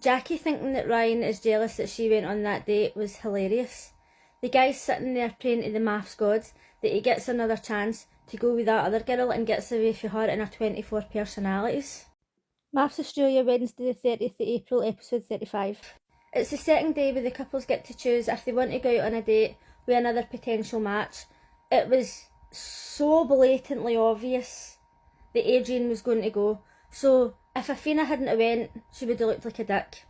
Jackie thinking that Ryan is jealous that she went on that date was hilarious. The guy's sitting there praying to the mafs gods that he gets another chance to go with that other girl and gets away from her and her 24 personalities. Mafs Australia, Wednesday the 30th of April, episode 35. It's the second day where the couples get to choose if they want to go out on a date with another potential match. It was so blatantly obvious that Adrian was going to go, so if Athena hadn't have went, she would have looked like a dick.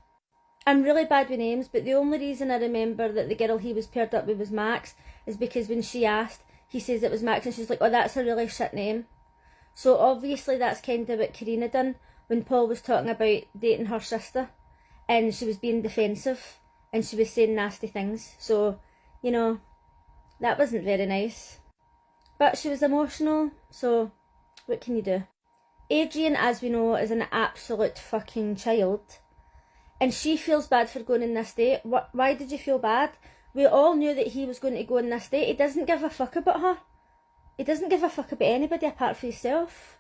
I'm really bad with names, but the only reason I remember that the girl he was paired up with was Max is because when she asked, he says it was Max and she's like, oh, that's a really shit name. So obviously that's kind of what Karina done when Paul was talking about dating her sister and she was being defensive and she was saying nasty things. So, you know, that wasn't very nice. But she was emotional, so what can you do? Adrian, as we know, is an absolute fucking child. And she feels bad for going on this date. Why did you feel bad? We all knew that he was going to go on this date. He doesn't give a fuck about her. He doesn't give a fuck about anybody apart from himself.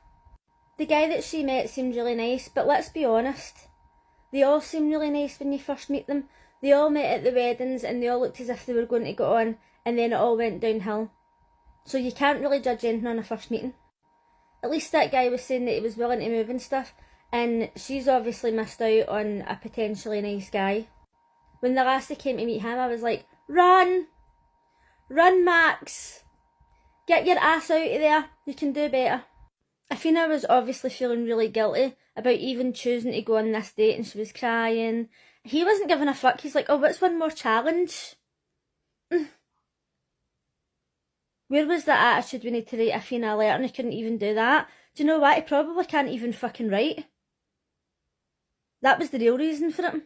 The guy that she met seemed really nice, but let's be honest. They all seem really nice when you first meet them. They all met at the weddings and they all looked as if they were going to go on, and then it all went downhill. So you can't really judge anything on a first meeting. At least that guy was saying that he was willing to move and stuff, and she's obviously missed out on a potentially nice guy. When the lassie came to meet him, I was like, run! Run, Max! Get your ass out of there, you can do better. Athena was obviously feeling really guilty about even choosing to go on this date, and she was crying. He wasn't giving a fuck, he's like, oh, what's one more challenge? Where was that attitude we need to write Athena a letter and he couldn't even do that? Do you know what? He probably can't even fucking write. That was the real reason for it.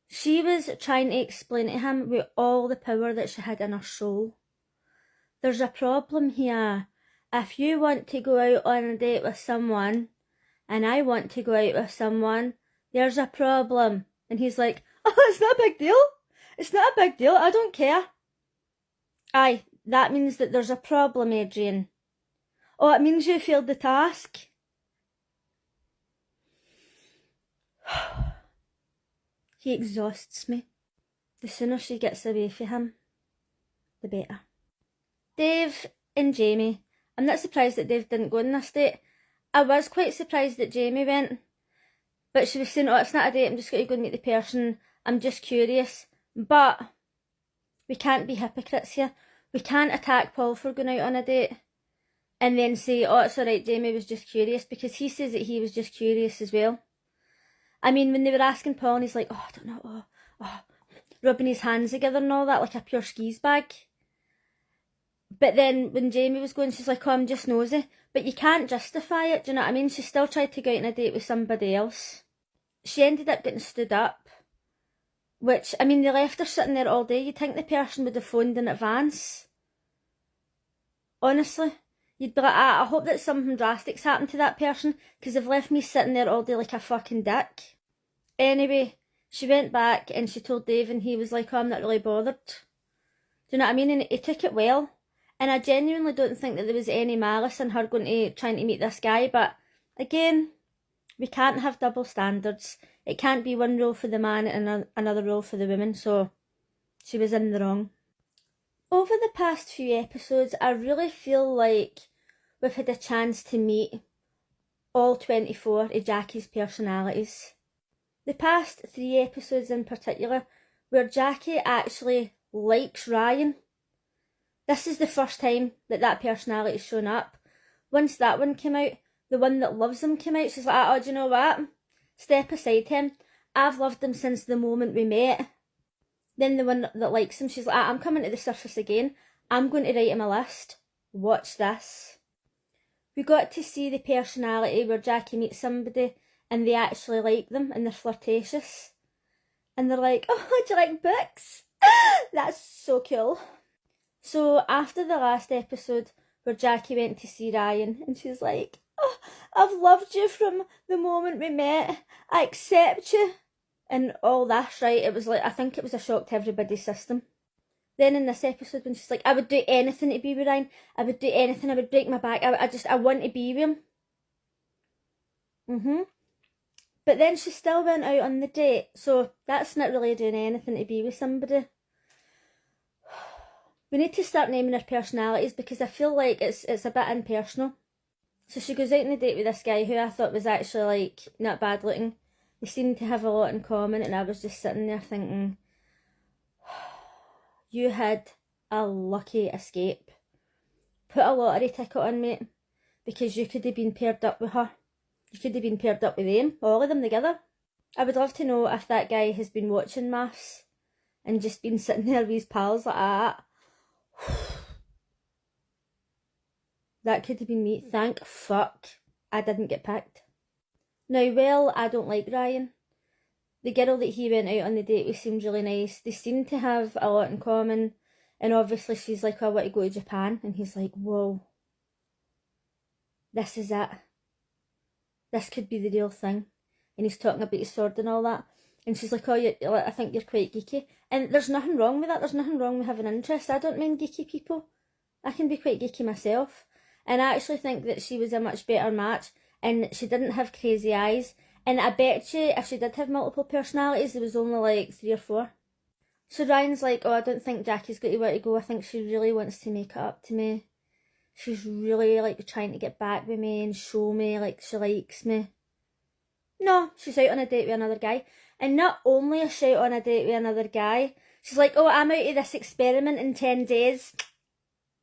She was trying to explain to him with all the power that she had in her soul. There's a problem here. If you want to go out on a date with someone and I want to go out with someone, there's a problem. And he's like, oh, it's not a big deal. It's not a big deal. I don't care. Aye. That means that there's a problem, Adrian. Oh, it means you failed the task. He exhausts me. The sooner she gets away from him, the better. Dave and Jamie. I'm not surprised that Dave didn't go on this date. I was quite surprised that Jamie went. But she was saying, oh, it's not a date, I'm just going to go and meet the person. I'm just curious. But we can't be hypocrites here. We can't attack Paul for going out on a date and then say, oh, it's alright, Jamie was just curious, because he says that he was just curious as well. I mean, when they were asking Paul and he's like, oh, I don't know, rubbing his hands together and all that, like a pure skis bag. But then when Jamie was going, she's like, oh, I'm just nosy. But you can't justify it, do you know what I mean? She still tried to go out on a date with somebody else. She ended up getting stood up. Which, I mean, they left her sitting there all day. You'd think the person would have phoned in advance. Honestly. You'd be like, I hope that something drastic's happened to that person, because they've left me sitting there all day like a fucking dick. Anyway, she went back and she told Dave and he was like, oh, I'm not really bothered. Do you know what I mean? And he took it well. And I genuinely don't think that there was any malice in her trying to meet this guy. But again, we can't have double standards. It can't be one role for the man and another role for the woman, so she was in the wrong. Over the past few episodes, I really feel like we've had a chance to meet all 24 of Jackie's personalities. The past 3 episodes in particular, where Jackie actually likes Ryan. This is the first time that personality's shown up. Once that one came out, the one that loves him came out. She's like, oh, do you know what? Step aside him. I've loved him since the moment we met. Then the one that likes him, she's like, I'm coming to the surface again. I'm going to write him a list. Watch this. We got to see the personality where Jackie meets somebody and they actually like them and they're flirtatious. And they're like, oh, do you like books? That's so cool. So after the last episode where Jackie went to see Ryan and she's like, oh, I've loved you from the moment we met. I accept you. And all that, right? It was like, I think it was a shock to everybody's system. Then in this episode when she's like, I would do anything to be with Ryan. I would do anything. I would break my back. I want to be with him. But then she still went out on the date, so that's not really doing anything to be with somebody. We need to start naming our personalities because I feel like it's a bit impersonal. So she goes out on a date with this guy who I thought was actually like not bad looking. They seemed to have a lot in common, and I was just sitting there thinking, you had a lucky escape. Put a lottery ticket on, mate, because you could have been paired up with her. You could have been paired up with them, all of them together. I would love to know if that guy has been watching MAFs and just been sitting there with his pals like that. That could have been me. Thank fuck I didn't get picked. Now, well, I don't like Ryan. The girl that he went out on the date with seemed really nice. They seem to have a lot in common. And obviously she's like, I want to go to Japan. And he's like, whoa. This is it. This could be the real thing. And he's talking about his sword and all that. And she's like, oh, I think you're quite geeky. And there's nothing wrong with that. There's nothing wrong with having interest. I don't mind geeky people. I can be quite geeky myself. And I actually think that she was a much better match. And she didn't have crazy eyes. And I bet you if she did have multiple personalities, there was only like 3 or 4. So Ryan's like, oh, I don't think Jackie's got to where to go. I think she really wants to make it up to me. She's really like trying to get back with me and show me like she likes me. No, she's out on a date with another guy. And not only is she out on a date with another guy, she's like, oh, I'm out of this experiment in 10 days.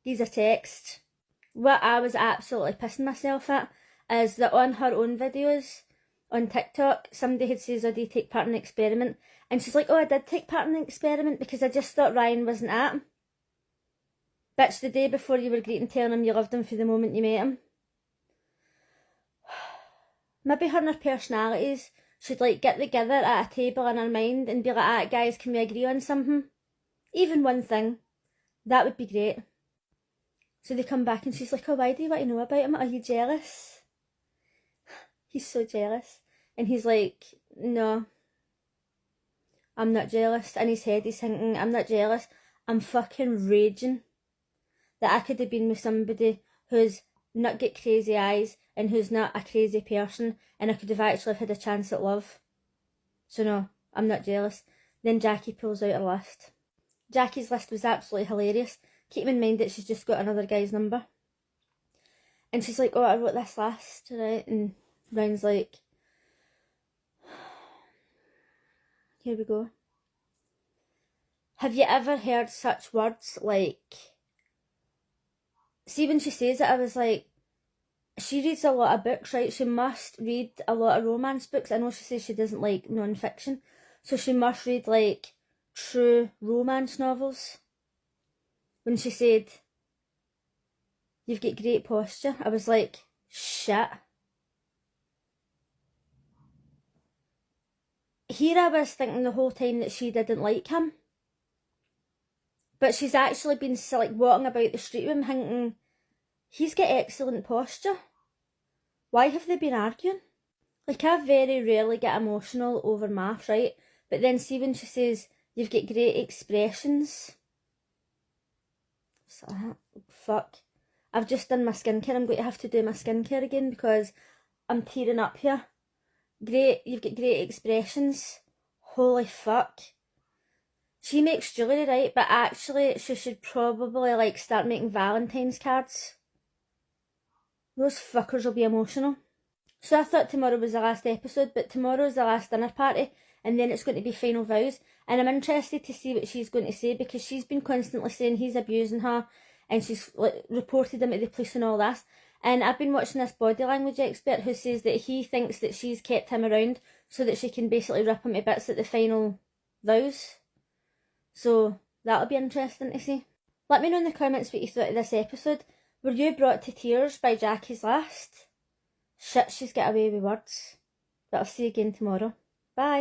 These are text. What I was absolutely pissing myself at is that on her own videos on TikTok, somebody had says, oh, do you take part in an experiment? And she's like, oh, I did take part in an experiment because I just thought Ryan wasn't at him. Bitch, the day before you were greeting telling him you loved him for the moment you met him. Maybe her and her personalities should like get together at a table in her mind and be like, ah, guys, can we agree on something? Even one thing. That would be great. So they come back and she's like, oh, why do you want to know about him? Are you jealous? He's so jealous. And he's like, no, I'm not jealous. In his head he's thinking, I'm not jealous. I'm fucking raging that I could have been with somebody who's not got crazy eyes and who's not a crazy person, and I could have actually had a chance at love. So no, I'm not jealous. Then Jackie pulls out her list. Jackie's list was absolutely hilarious. Keep in mind that she's just got another guy's number. And she's like, oh, I wrote this list, right? And Ryan's like, here we go. Have you ever heard such words like... See, when she says it, I was like, she reads a lot of books, right? She must read a lot of romance books. I know she says she doesn't like non-fiction. So she must read, like, true romance novels. When she said, you've got great posture, I was like, shit. Here I was thinking the whole time that she didn't like him. But she's actually been like walking about the street with him thinking, he's got excellent posture. Why have they been arguing? Like, I very rarely get emotional over maths, right? But then see when she says, you've got great expressions. So, fuck. I've just done my skincare. I'm going to have to do my skincare again because I'm tearing up here. Great, you've got great expressions. Holy fuck. She makes jewellery, right? But actually, she should probably, like, start making Valentine's cards. Those fuckers will be emotional. So I thought tomorrow was the last episode, but tomorrow's the last dinner party, and then it's going to be final vows. And I'm interested to see what she's going to say, because she's been constantly saying he's abusing her, and she's like, reported him to the police and all this. And I've been watching this body language expert who says that he thinks that she's kept him around so that she can basically rip him to bits at the final vows. So that'll be interesting to see. Let me know in the comments what you thought of this episode. Were you brought to tears by Jackie's last? Shit, she's got away with words. But I'll see you again tomorrow. Bye.